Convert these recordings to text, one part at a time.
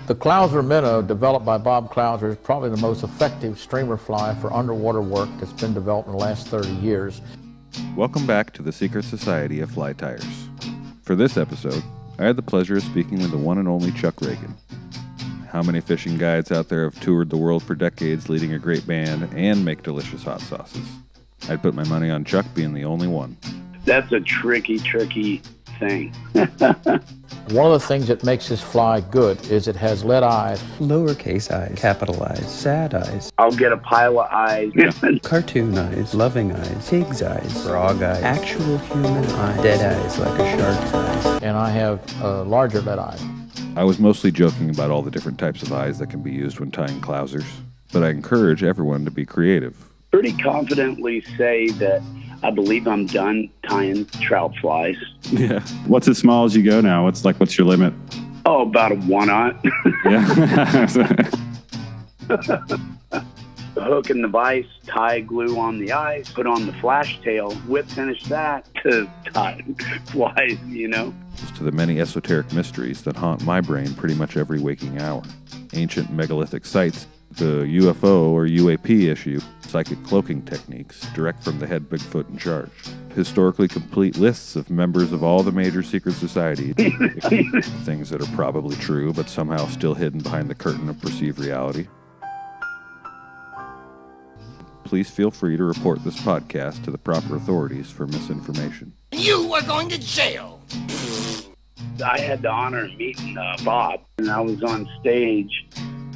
The Clouser minnow, developed by Bob Clouser, is probably the most effective streamer fly for underwater work that's been developed in the last 30 years. Welcome back to the Secret Society of Fly Tyers. For this episode, I had the pleasure of speaking with the one and only Chuck Ragan. How many fishing guides out there have toured the world for decades leading a great band and make delicious hot sauces? I'd put my money on Chuck being the only one. That's a tricky thing. One of the things that makes this fly good is it has lead eyes. Lowercase eyes, capital eyes, sad eyes. I'll get a pile of eyes. Cartoon eyes, loving eyes, pig's eyes, frog eyes, actual human eyes, dead eyes like a shark's eyes. And I have larger lead eyes. I was mostly joking about all the different types of eyes that can be used when tying Clousers, but I encourage everyone to be creative. Pretty confidently say that I believe I'm done tying trout flies. Yeah. What's as small as you go now? What's your limit? Oh, about a 1/0. Yeah. Hook in the vise, tie glue on the eyes, put on the flash tail, whip finish that to tie flies, To the many esoteric mysteries that haunt my brain pretty much every waking hour. Ancient megalithic sites, the UFO or UAP issue, psychic cloaking techniques, direct from the head Bigfoot in charge. Historically complete lists of members of all the major secret societies. Things that are probably true, but somehow still hidden behind the curtain of perceived reality. Please feel free to report this podcast to the proper authorities for misinformation. You are going to jail! I had the honor of meeting Bob, and I was on stage,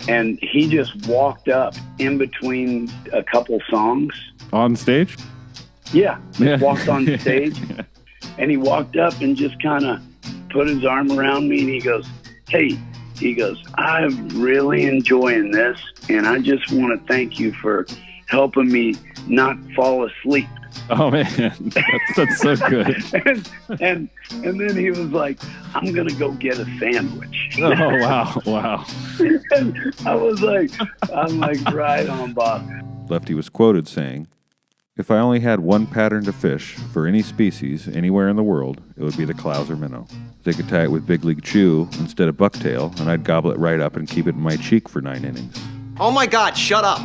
and he just walked up in between a couple songs. On stage? Yeah, walked on stage, and he walked up and just kind of put his arm around me, and he goes, "Hey," he goes, "I'm really enjoying this, and I just want to thank you for helping me not fall asleep." Oh man, that's so good. and then he was like, "I'm gonna go get a sandwich." Oh wow. And I'm like, right on, Bob. Lefty was quoted saying, "If I only had one pattern to fish for any species anywhere in the world, it would be the Clouser minnow. They could tie it with Big League Chew instead of bucktail, and I'd gobble it right up and keep it in my cheek for 9 innings." Oh my God, shut up!